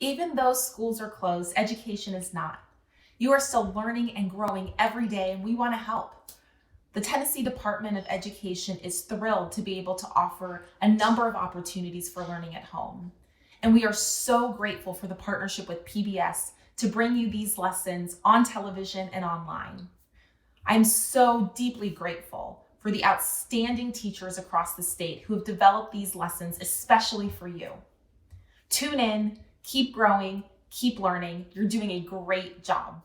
Even though schools are closed, education is not. You are still learning and growing every day, and we want to help. The Tennessee Department of Education is thrilled to be able to offer a number of opportunities for learning at home. And we are so grateful for the partnership with PBS to bring you these lessons on television and online. I'm so deeply grateful for the outstanding teachers across the state who have developed these lessons especially for you. Tune in, keep growing, keep learning. You're doing a great job.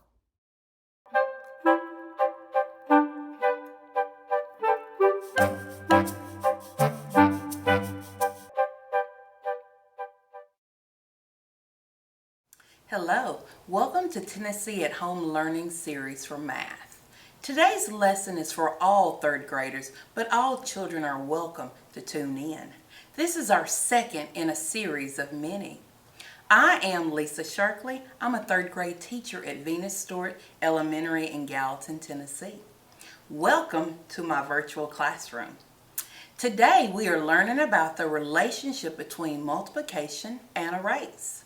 Hello, welcome to Tennessee at Home Learning Series for Math. Today's lesson is for all third graders, but all children are welcome to tune in. This is our second in a series of many. I am Lisa Sharkley. I'm a third grade teacher at Venus Stewart Elementary in Gallatin, Tennessee. Welcome to my virtual classroom. Today we are learning about the relationship between multiplication and arrays.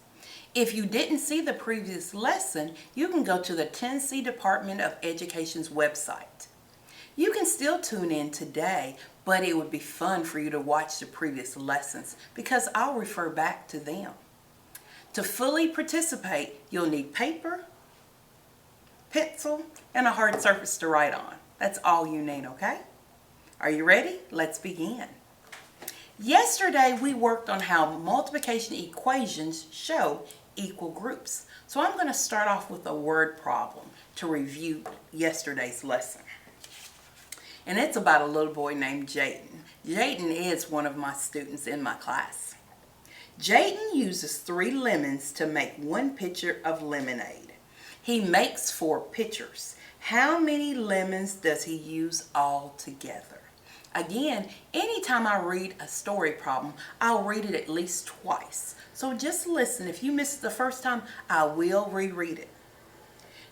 If you didn't see the previous lesson, you can go to the Tennessee Department of Education's website. You can still tune in today, but it would be fun for you to watch the previous lessons because I'll refer back to them. To fully participate, you'll need paper, pencil, and a hard surface to write on. That's all you need, okay? Are you ready? Let's begin. Yesterday, we worked on how multiplication equations show equal groups. So I'm going to start off with a word problem to review yesterday's lesson. And it's about a little boy named Jayden. Jayden is one of my students in my class. Jayden uses 3 lemons to make 1 pitcher of lemonade. He makes 4 pitchers. How many lemons does he use all together? Again, anytime I read a story problem, I'll read it at least twice. So just listen. If you missed it the first time, I will reread it.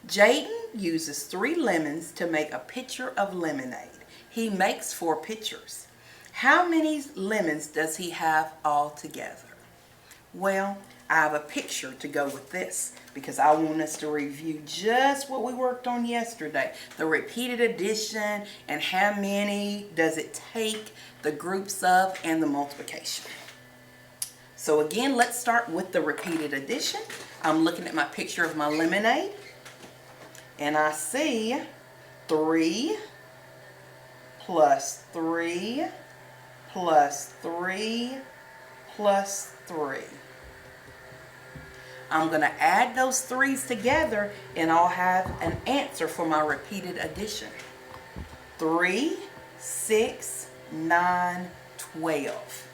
Jayden uses 3 lemons to make a pitcher of lemonade. He makes 4 pitchers. How many lemons does he have all together? Well, I have a picture to go with this because I want us to review just what we worked on yesterday. The repeated addition and how many does it take, the groups of, and the multiplication. So again, let's start with the repeated addition. I'm looking at my picture of my lemonade and I see 3 plus 3 plus 3 plus 3. I'm going to add those 3's together and I'll have an answer for my repeated addition. 3, 6, 9, 12.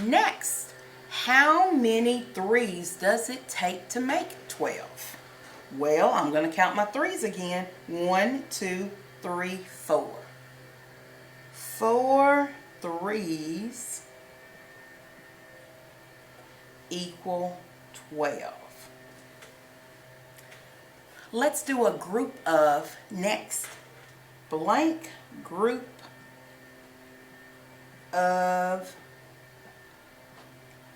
Next, how many 3's does it take to make 12? Well, I'm going to count my 3's again. 1, 2, 3, 4. 4 3's equal 12. Let's do a group of next. Blank group of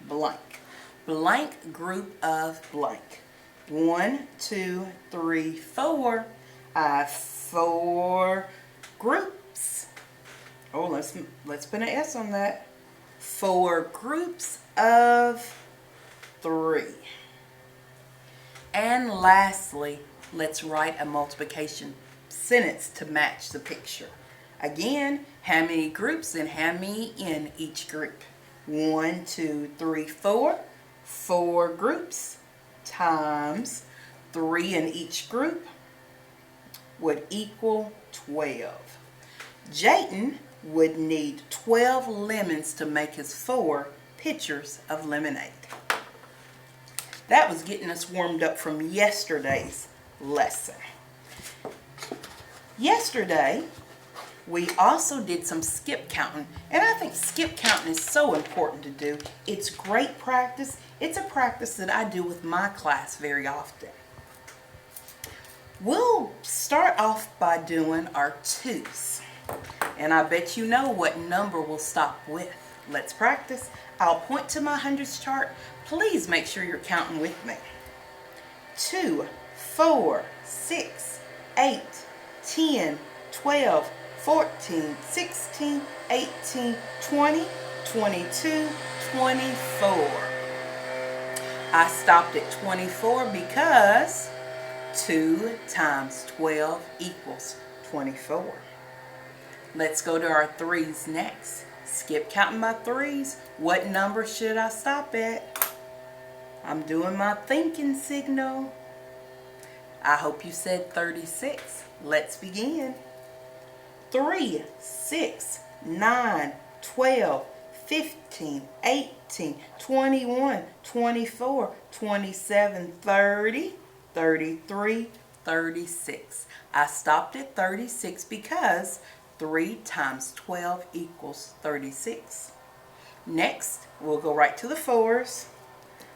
blank. Blank group of blank. 1, 2, 3, 4. I have 4 groups. Oh, let's put an S on that. 4 groups of 3. And lastly, let's write a multiplication sentence to match the picture. Again, how many groups and how many in each group? 1, 2, 3, 4. 4 groups times 3 in each group would equal 12. Jayden would need 12 lemons to make his 4 pitchers of lemonade. That was getting us warmed up from yesterday's lesson. Yesterday, we also did some skip counting, and I think skip counting is so important to do. It's great practice. It's a practice that I do with my class very often. We'll start off by doing our 2's, and I bet you know what number we'll stop with. Let's practice. I'll point to my hundreds chart. Please make sure you're counting with me. 2, 4, 6, 8, 10, 12, 14, 16, 18, 20, 22, 24. I stopped at 24 because 2 times 12 equals 24. Let's go to our threes next. Skip counting my threes. What number should I stop at? I'm doing my thinking signal. I hope you said 36. Let's begin. 3, 6, 9, 12, 15, 18, 21, 24, 27, 30, 33, 36. I stopped at 36 because 3 times 12 equals 36. Next, we'll go right to the fours.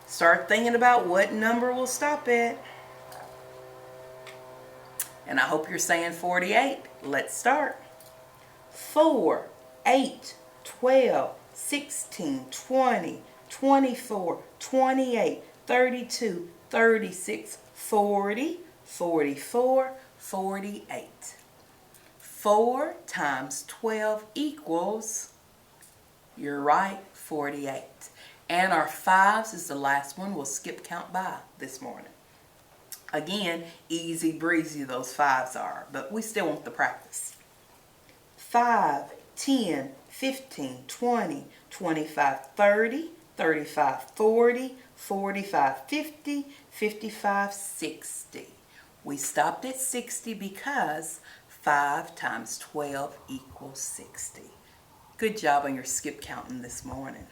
Start thinking about what number we'll stop at. And I hope you're saying 48. Let's start. 4, 8, 12, 16, 20, 24, 28, 32, 36, 40, 44, 48. 4 times 12 equals, you're right, 48. And our fives is the last one we'll skip count by this morning. Again, easy breezy those fives are, but we still want the practice. 5, 10, 15, 20, 25, 30, 35, 40, 45, 50, 55, 60. We stopped at 60 because 5 times 12 equals 60. Good job on your skip counting this morning.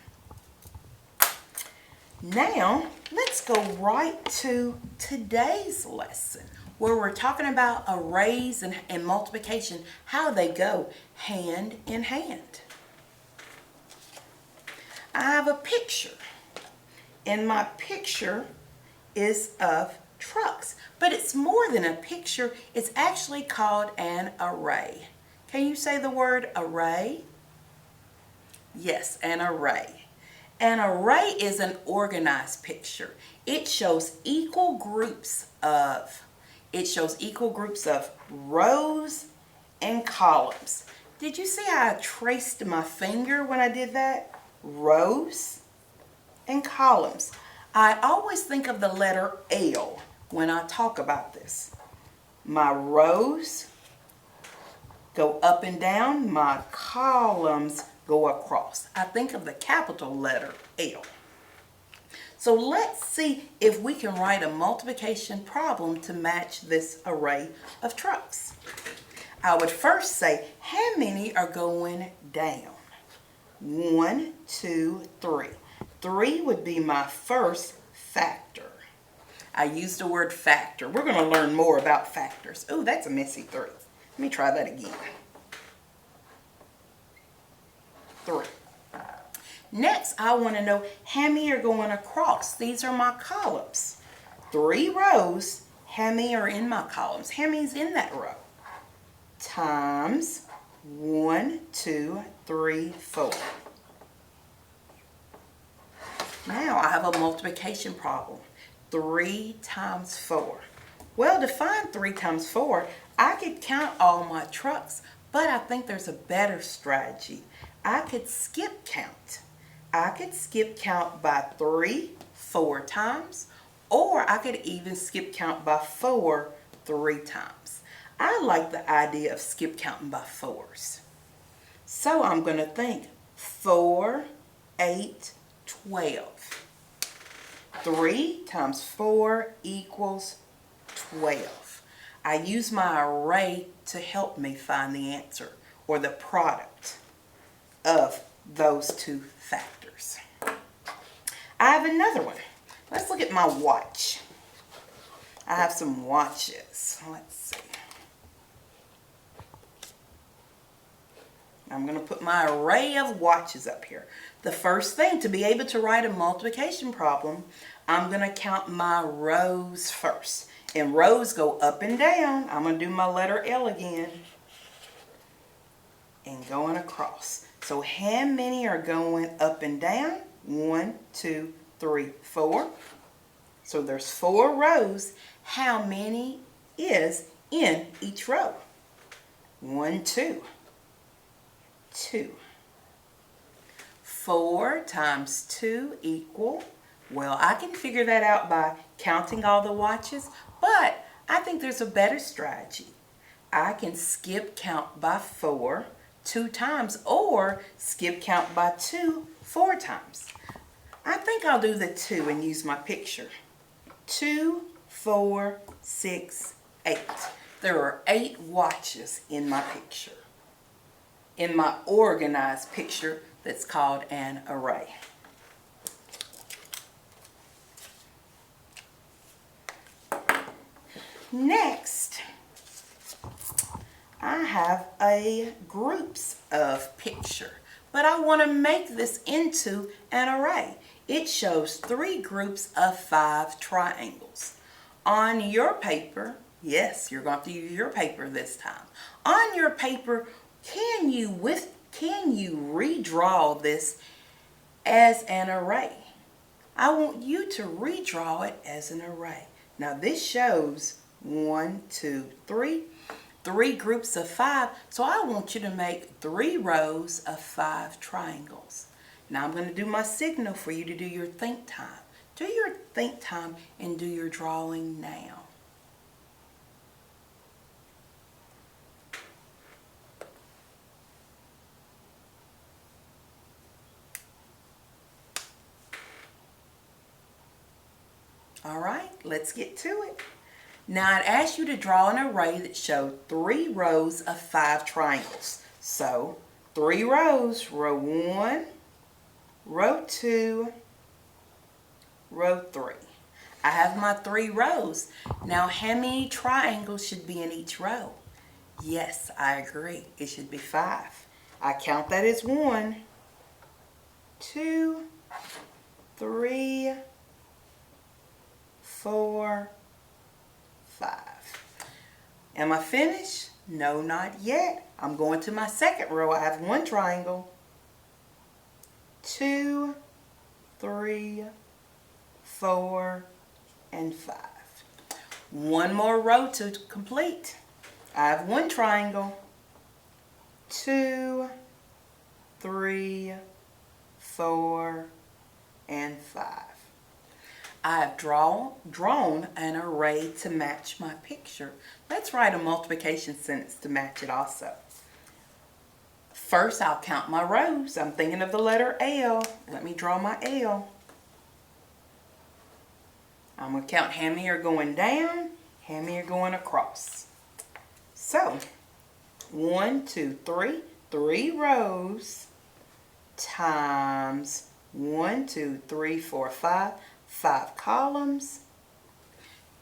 Now, let's go right to today's lesson where we're talking about arrays and multiplication, how they go hand in hand. I have a picture, and my picture is of trucks, but it's more than a picture. It's actually called an array. Can you say the word array? Yes, an array. An array is an organized picture. It shows equal groups of rows and columns. Did you see how I traced my finger when I did that? Rows and columns. I always think of the letter L when I talk about this. My rows go up and down, my columns go across. I think of the capital letter L. So let's see if we can write a multiplication problem to match this array of trucks. I would first say, how many are going down? 1, 2, 3. 3 would be my first factor. I used the word factor. We're going to learn more about factors. Oh, that's a messy 3. Let me try that again. 3. Next, I want to know how many are going across. These are my columns. 3 rows. How many are in my columns? How many is in that row? Times 1, 2, 3, 4. Now I have a multiplication problem. 3 times 4. Well, to find 3 times 4, I could count all my trucks, but I think there's a better strategy. I could skip count. I could skip count by 3, 4 times, or I could even skip count by 4, 3 times. I like the idea of skip counting by 4s. So I'm going to think 4, 8, 12. 3 times 4 equals 12. I use my array to help me find the answer or the product of those two factors. I have another one. Let's look at my watch. I have some watches. Let's see. I'm going to put my array of watches up here. The first thing, to be able to write a multiplication problem, I'm going to count my rows first. And rows go up and down. I'm going to do my letter L again. And going across. So how many are going up and down? 1, 2, 3, 4. So there's 4 rows. How many is in each row? 1, 2. 2. 4 times 2 equal, well, I can figure that out by counting all the watches, but I think there's a better strategy. I can skip count by 4 2 times, or skip count by 2 4 times. I think I'll do the 2 and use my picture. 2, 4, 6, 8. There are 8 watches in my picture. In my organized picture that's called an array. Next, I have a groups of picture, but I want to make this into an array. It shows 3 groups of 5 triangles. On your paper, yes, you're going to have to use your paper this time. On your paper, can you redraw this as an array? I want you to redraw it as an array. Now this shows 1, 2, 3, 3 groups of 5. So I want you to make 3 rows of 5 triangles. Now I'm going to do my signal for you to do your think time. Do your think time and do your drawing now. All right, let's get to it. Now I'd ask you to draw an array that showed 3 rows of 5 triangles. So 3 rows, row 1, row 2, row 3. I have my 3 rows. Now how many triangles should be in each row? Yes, I agree. It should be 5. I count that as 1, 2, 3, 4, 5. Am I finished? No, not yet. I'm going to my second row. I have 1 triangle, 2, 3, 4, and 5. 1 more row to complete. I have 1 triangle, 2, 3, 4, and 5. I have drawn an array to match my picture. Let's write a multiplication sentence to match it also. First, I'll count my rows. I'm thinking of the letter L. Let me draw my L. I'm going to count how many are going down, how many are going across. So, 1, 2, 3, 3 rows times 1, 2, 3, 4, 5. 5 columns.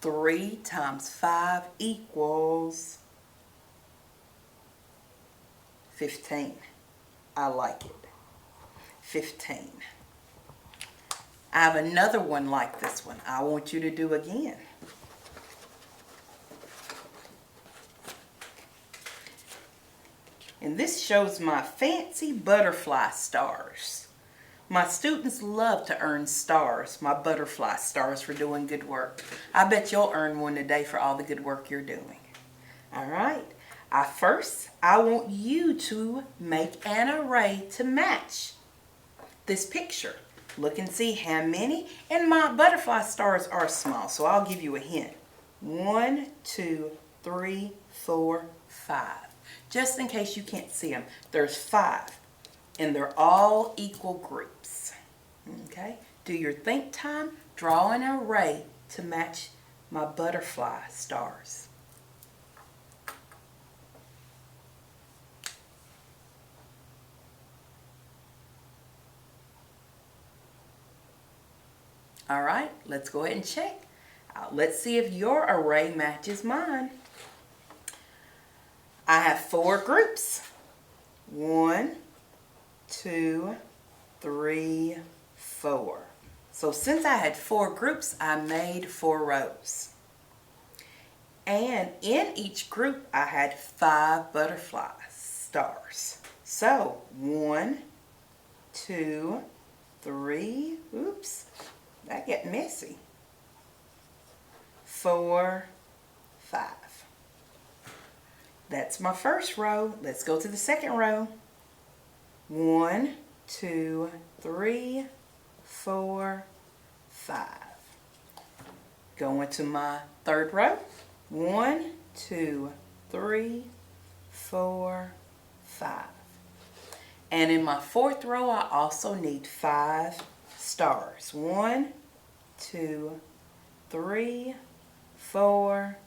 3 times 5 equals 15. I like it. 15. I have another one like this one I want you to do again. And this shows my fancy butterfly stars. My students love to earn stars, my butterfly stars, for doing good work. I bet you'll earn one today for all the good work you're doing. All right. First, I want you to make an array to match this picture. Look and see how many. And my butterfly stars are small, so I'll give you a hint. 1, 2, 3, 4, 5. Just in case you can't see them, there's 5. And they're all equal groups. Okay? Do your think time. Draw an array to match my butterfly stars. All right, let's go ahead and check. Let's see if your array matches mine. I have 4 groups. 1, 2, 3, 4. So since I had 4 groups, I made 4 rows. And in each group, I had 5 butterfly stars. So 1, 2, 3, oops, that get messy. 4, 5. That's my first row. Let's go to the second row. 1, 2, 3, 4, 5. Going to my third row. 1, 2, 3, 4, 5. And in my fourth row, I also need 5 stars. 1, 2, 3, 4,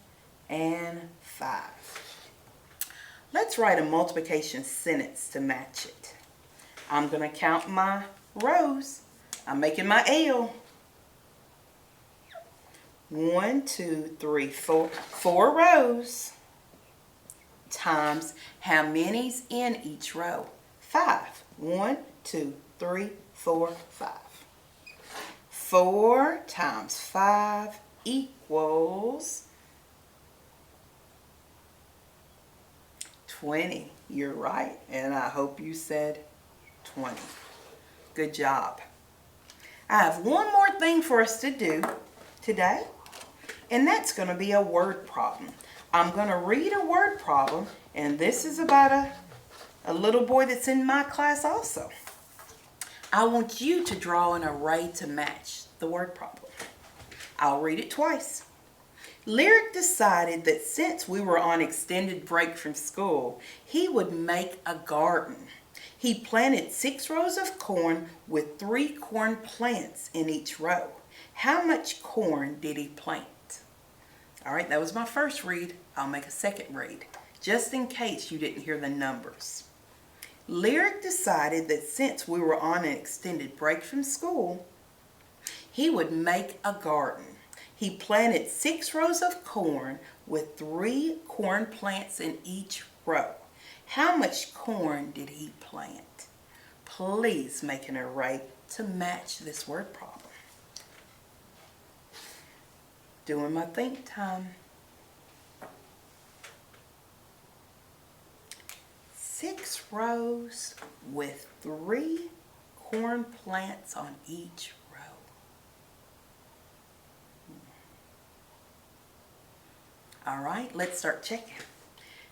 and 5. Let's write a multiplication sentence to match it. I'm going to count my rows. I'm making my L. 1, 2, 3, 4. 4 rows times how many's in each row? 5. 1, 2, 3, 4, 5. 4 times 5 equals 20. You're right, and I hope you said 20. Good job. I have one more thing for us to do today, and that's going to be a word problem. I'm going to read a word problem, and this is about a little boy that's in my class also. I want you to draw an array to match the word problem. I'll read it twice. Lyric decided that since we were on extended break from school, he would make a garden. He planted 6 rows of corn with 3 corn plants in each row. How much corn did he plant? All right, that was my first read. I'll make a second read, just in case you didn't hear the numbers. Lyric decided that since we were on an extended break from school, he would make a garden. He planted 6 rows of corn with 3 corn plants in each row. How much corn did he plant? Please make an array to match this word problem. Doing my think time. 6 rows with 3 corn plants on each row. All right, let's start checking.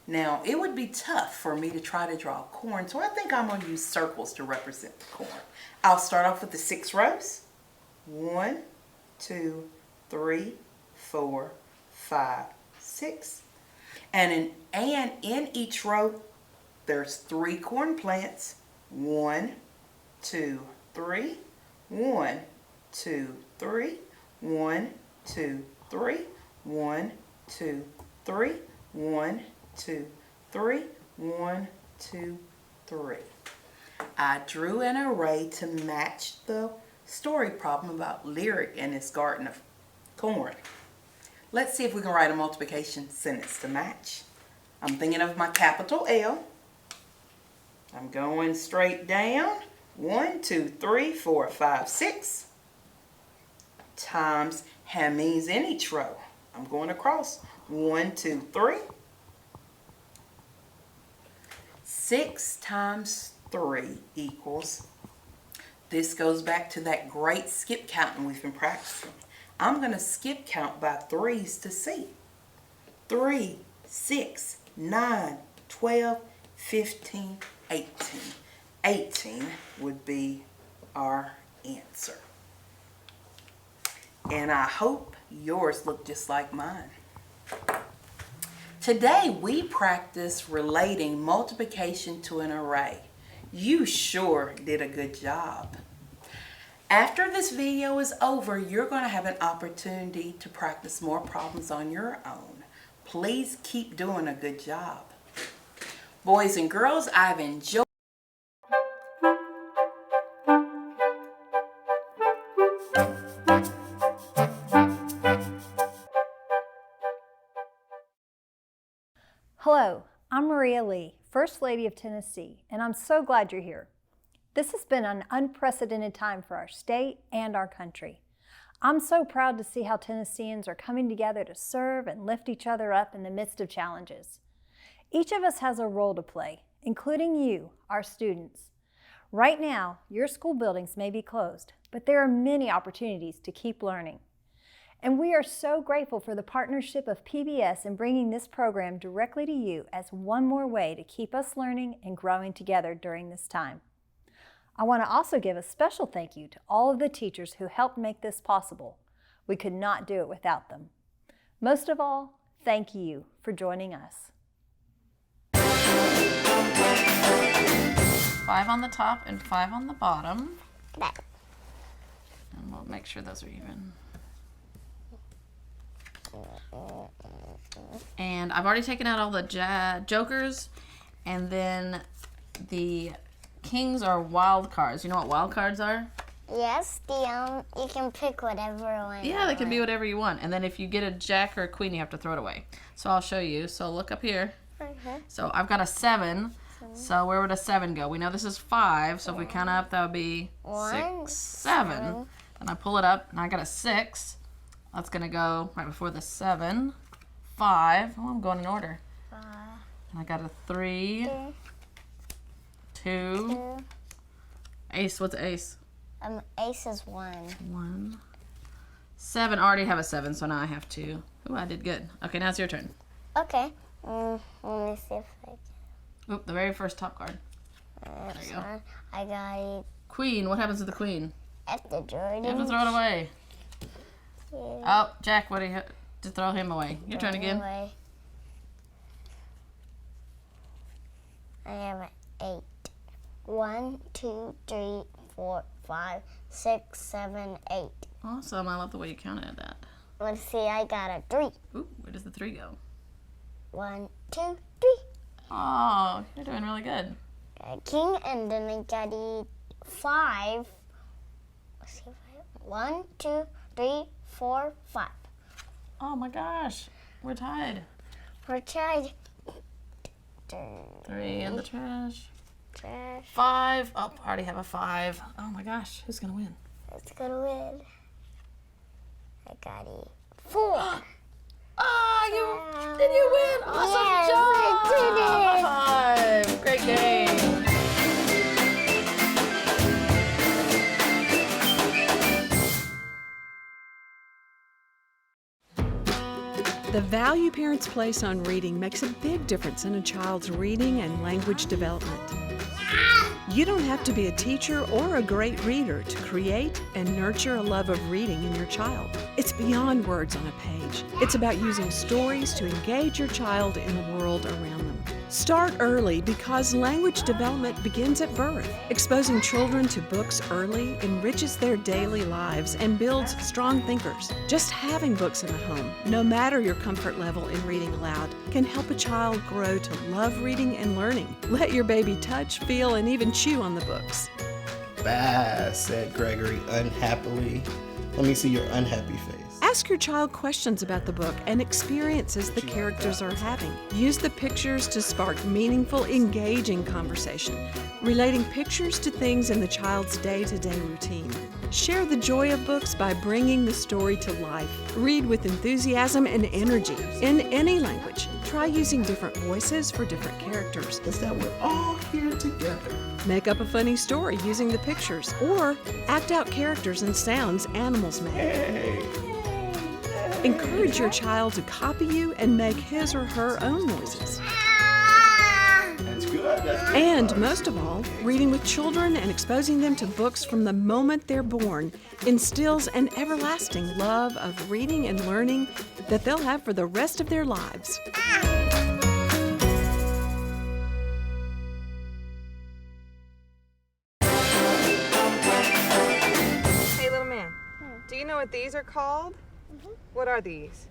Now, it would be tough for me to try to draw corn, so I think I'm going to use circles to represent the corn. I'll start off with the 6 rows. 1, 2, 3, 4, 5, 6. And in each row, there's 3 corn plants. 1, 2, 3. 1, 2, 3. 1, 2, 3. 1, 2, 3. 1, 2, 3. 1, 2, 3. I drew an array to match the story problem about Lyric and his garden of corn. Let's see if we can write a multiplication sentence to match. I'm thinking of my capital L. I'm going straight down. 1, 2, 3, 4, 5, 6 times how many's in each row. I'm going across. 1, 2, 3. 6 times 3 equals, this goes back to that great skip counting we've been practicing. I'm going to skip count by 3s to see. 3, 6, 9, 12, 15, 18. 18 would be our answer. And I hope yours look just like mine. Today we practice relating multiplication to an array. You sure did a good job. After this video is over, you're going to have an opportunity to practice more problems on your own. Please keep doing a good job. Boys and girls, I've enjoyed. Hello, I'm Maria Lee, First Lady of Tennessee, and I'm so glad you're here. This has been an unprecedented time for our state and our country. I'm so proud to see how Tennesseans are coming together to serve and lift each other up in the midst of challenges. Each of us has a role to play, including you, our students. Right now, your school buildings may be closed, but there are many opportunities to keep learning. And we are so grateful for the partnership of PBS in bringing this program directly to you as one more way to keep us learning and growing together during this time. I want to also give a special thank you to all of the teachers who helped make this possible. We could not do it without them. Most of all, thank you for joining us. 5 on the top and 5 on the bottom. And we'll make sure those are even. And I've already taken out all the jokers, and then the kings are wild cards. You know what wild cards are? Yes, you can pick whatever one. Yeah, they can be whatever you want. And then if you get a jack or a queen, you have to throw it away. So I'll show you. So look up here. Okay. So I've got a 7. So where would a 7 go? We know this is 5. So if we count up, that would be 6, 7. Then I pull it up, and I got a 6. That's going to go right before the 7. 5. Oh, I'm going in order. 5. And I got a 3. 2. Ace. What's ace? Ace is 1. 1. 7. I already have a 7, so now I have 2. Ooh, I did good. Okay, now it's your turn. Okay. Let me see if I can. Oop, the very first top card. There you go. I got it. Queen. What happens to the queen? After Jordan. You have to throw it away. Yeah. Oh, Jack, what do you have to throw him away? Your turn again. Away. I have an 8. 1, 2, 3, 4, 5, 6, 7, 8. Awesome. I love the way you counted that. Let's see, I got a 3. Ooh, where does the 3 go? 1, 2, 3. Oh, you're doing really good. Got a king, and then I got a 5. Let's see if I 1, 2, 3, 4, 5. Oh my gosh, we're tied. We're tied. 3 in the trash. Trash. 5. Oh, I already have a 5. Oh my gosh, who's gonna win? Let's go to win. I got a 4. Oh, did you win? Awesome Yes, job! I did it. High five! Great game. The value parents place on reading makes a big difference in a child's reading and language development. You don't have to be a teacher or a great reader to create and nurture a love of reading in your child. It's beyond words on a page. It's about using stories to engage your child in the world around them. Start early because language development begins at birth. Exposing children to books early enriches their daily lives and builds strong thinkers. Just having books in the home, no matter your comfort level in reading aloud, can help a child grow to love reading and learning. Let your baby touch, feel, and even chew on the books. Bah, said Gregory unhappily. Let me see your unhappy face. Ask your child questions about the book and experiences the characters are having. Use the pictures to spark meaningful, engaging conversation, relating pictures to things in the child's day-to-day routine. Share the joy of books by bringing the story to life. Read with enthusiasm and energy in any language. Try using different voices for different characters. Is that we're all here together? Make up a funny story using the pictures, or act out characters and sounds animals make. Hey. Encourage your child to copy you and make his or her own noises. That's good. And most of all, reading with children and exposing them to books from the moment they're born instills an everlasting love of reading and learning that they'll have for the rest of their lives. Hey, little man, do you know what these are called? What are these?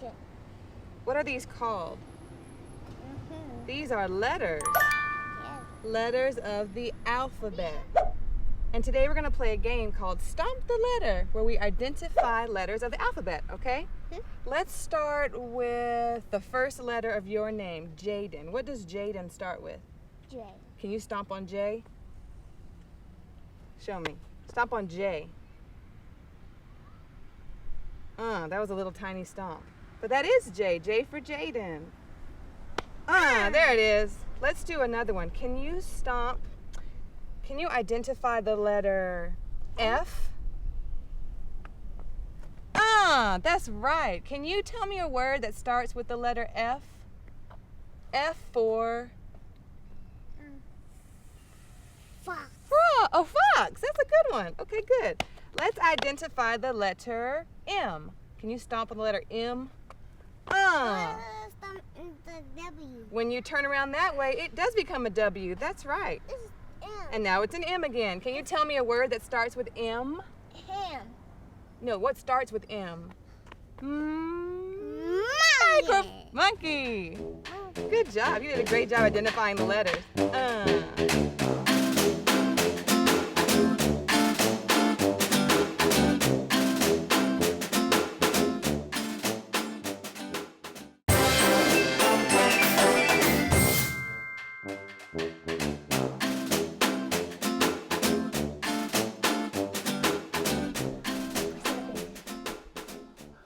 Yeah. What are these called? These are letters. Yeah. Letters of the alphabet. And today we're going to play a game called Stomp the Letter, where we identify letters of the alphabet, okay? Let's start with the first letter of your name, Jaden. What does Jaden start with? J. Can you stomp on J? Show me. Stomp on J. That was a little tiny stomp. But that is J. J for Jaden. There it is. Let's do another one. Can you identify the letter F? That's right. Can you tell me a word that starts with the letter F? F for? Fox. Oh, fox. That's a good one. Okay, good. Let's identify the letter M. Can you stomp on the letter M? The W. When you turn around that way, it does become a W. That's right. This is M. And now it's an M again. Can you tell me a word that starts with M? Ham. No, what starts with M? Monkey. Monkey. Good job. You did a great job identifying the letters.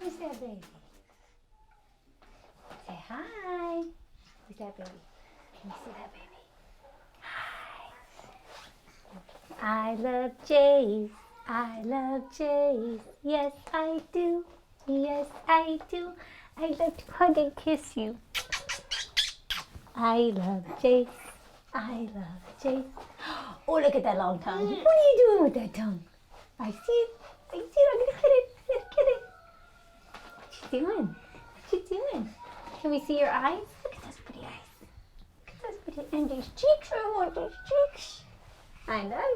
Who's that baby? Say hi. Who's that baby? Can you see that baby? Hi. I love Jays. I love Jays. Yes, I do. Yes, I do. I love to hug and kiss you. I love Jays. I love Jays. Oh, look at that long tongue. What are you doing with that tongue? I see it. I see it. I'm going to get it. I'm going to get it. What you doing? What you doing? Can we see your eyes? Look at those pretty eyes. Look at those pretty, and these cheeks. I want these cheeks. I love